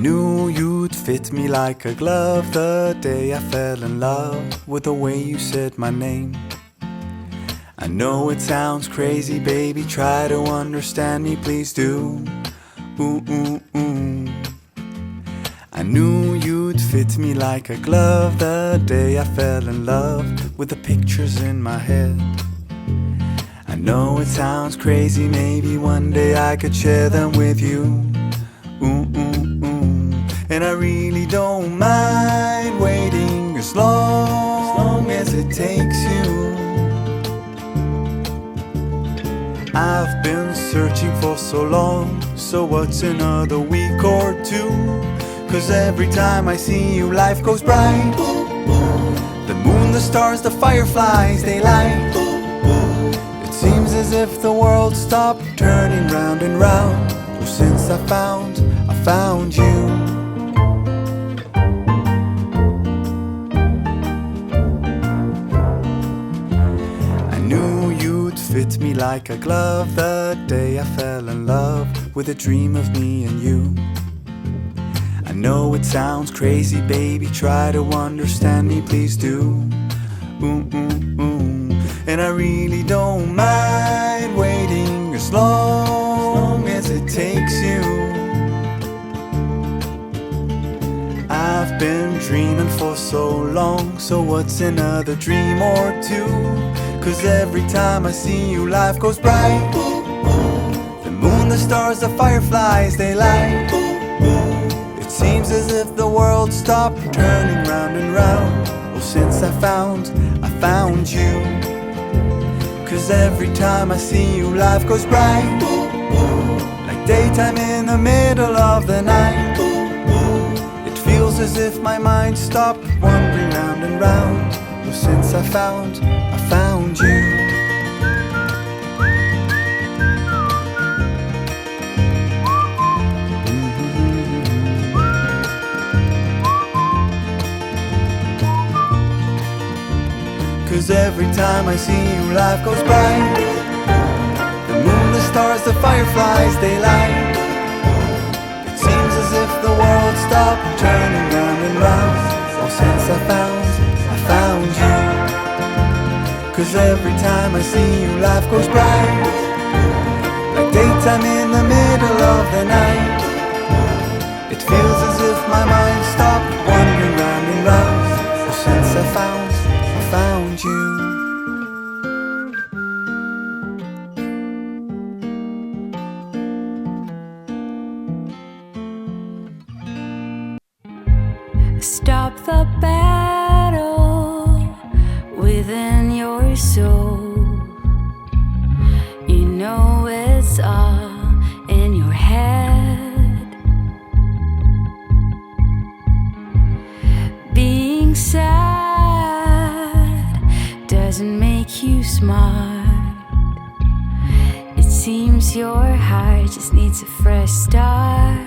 knew you'd fit me like a glove the day I fell in love with the way you said my name. I know it sounds crazy, baby, try to understand me, please do. Ooh, ooh, ooh. I knew you'd fit me like a glove the day I fell in love with the pictures in my head. I know it sounds crazy, maybe one day I could share them with you. Ooh, ooh, ooh. And I really don't mind waiting as long as it takes you. I've been searching for so long, so what's another week or two? 'Cause every time I see you, life goes bright. The moon, the stars, the fireflies, they light. It seems as if the world stopped turning round and round. Oh, since I found you. I knew you'd fit me like a glove the day I fell in love with a dream of me and you. I know it sounds crazy, baby, try to understand me, please do. Ooh, ooh, ooh. And I really don't mind waiting as long as it takes you. I've been dreaming for so long, so what's another dream or two? 'Cause every time I see you, life goes bright. The moon, the stars, the fireflies, they light. It seems as if the world stopped turning round and round. Well, since I found you. 'Cause every time I see you, life goes bright. Like daytime in the middle of the night. It feels as if my mind stopped wandering round and round. Well, since I found you. 'Cause every time I see you, life goes bright. The moon, the stars, the fireflies, they light. It seems as if the world stopped turning round and round. Oh, since I found you. 'Cause every time I see you, life goes bright. Like daytime in the middle of the night. It feels as if my mind stopped wandering round and round. Oh, since I found you. Stop the battle within your soul. You know it's all in your head. Being sad doesn't make you smart. It seems your heart just needs a fresh start.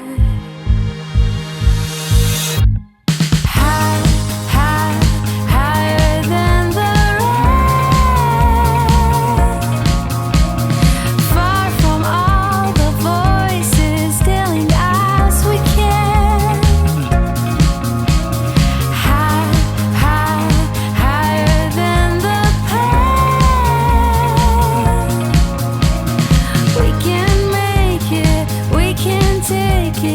Take it.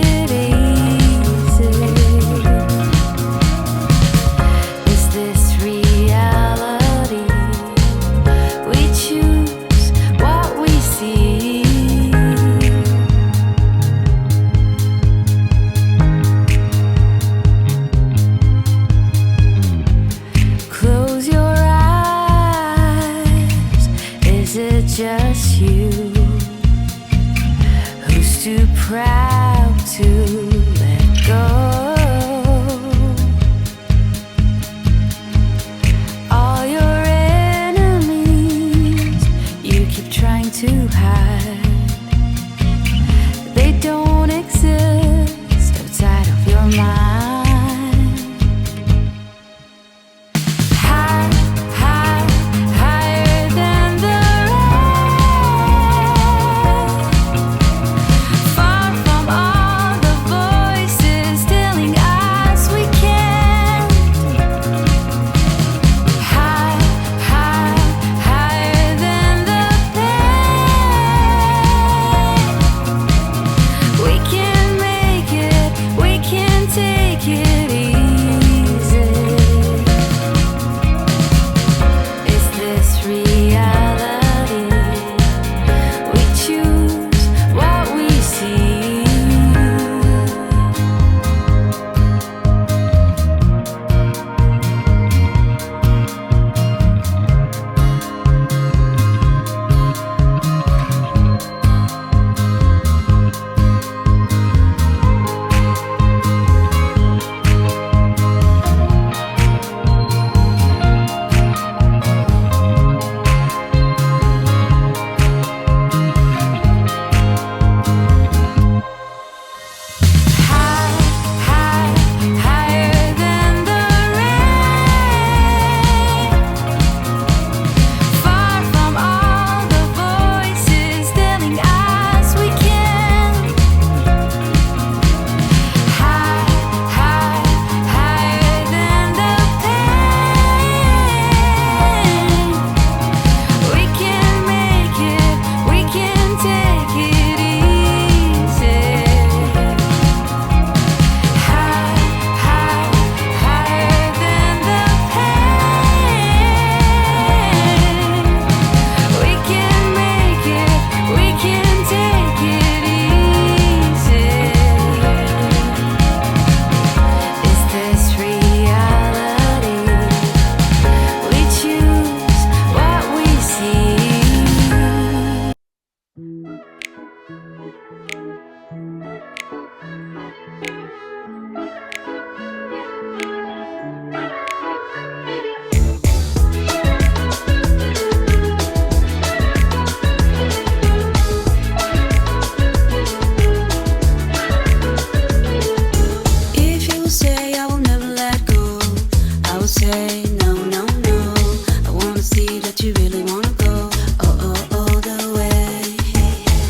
that you really wanna go all the way.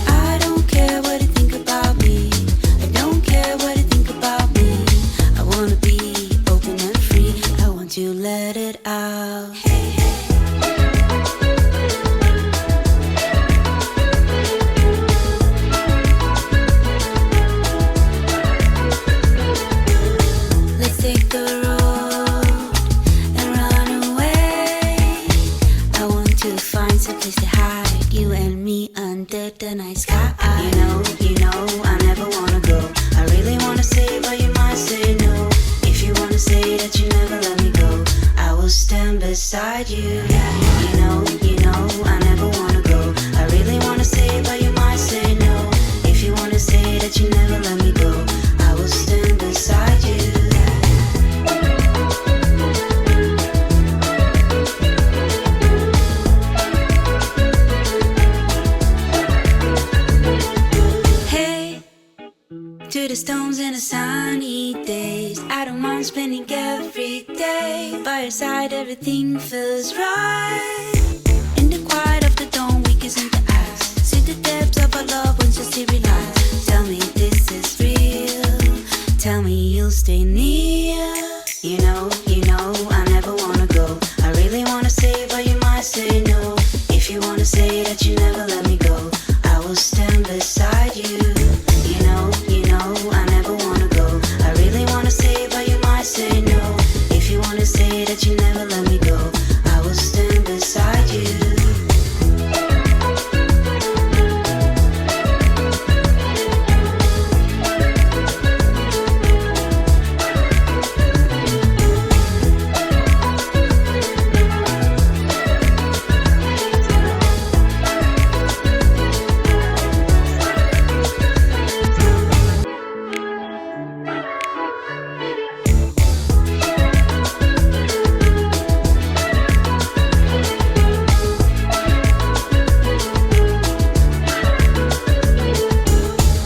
I don't care what you think about me. I don't care what you think about me. I wanna be open and free. I want you to let it out. Let's take the road and run away. I want to find some place to hide, you and me under the night sky. You know, I never wanna go. I really wanna say, but you might say no. If you wanna say that you never let me go, I will stand beside you. You know, I never wanna go. I really wanna say, but you might say no. If you wanna say that you never let me go, I will stand beside you. Hey, to the stones and the sunny days, I don't mind spending every day by your side. Everything feels right. In the quiet of the dawn, we kiss in the eyes. See the depths of our love once you see realize. Tell me this is real. Tell me you'll stay near. You know, I never wanna go. I really wanna say, but you might say no. If you wanna say that you never let me go, I will stand beside you. You know, I never wanna go. I really wanna say, but you might say no. If you wanna say that you never let me go, I will stand beside you.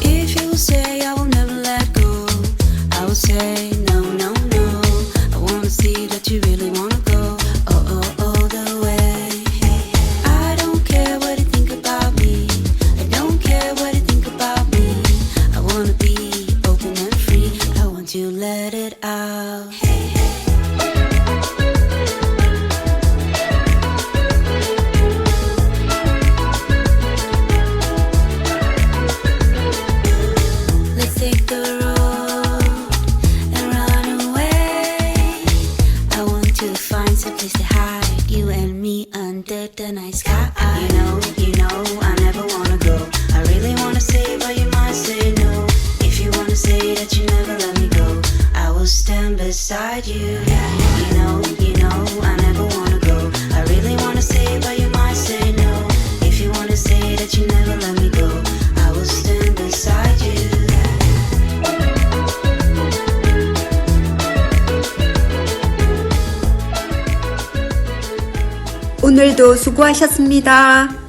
If you say I will never let go, I will say no. I wanna see that you really wanna go all the way. I don't care what you think about me. I don't care what you think about me. I wanna be open and free. I want you to let it out. Let's take the road and run away. I want to find some place to hide, you and me under the night sky. You know, I never wanna go. I really wanna say, but you might say no. If you wanna say that you never let me go, I will stand beside you. You know, I never wanna go. I really wanna say, but you might say no. If you wanna say that you never let me go, I will stand beside you. 오늘도 수고하셨습니다.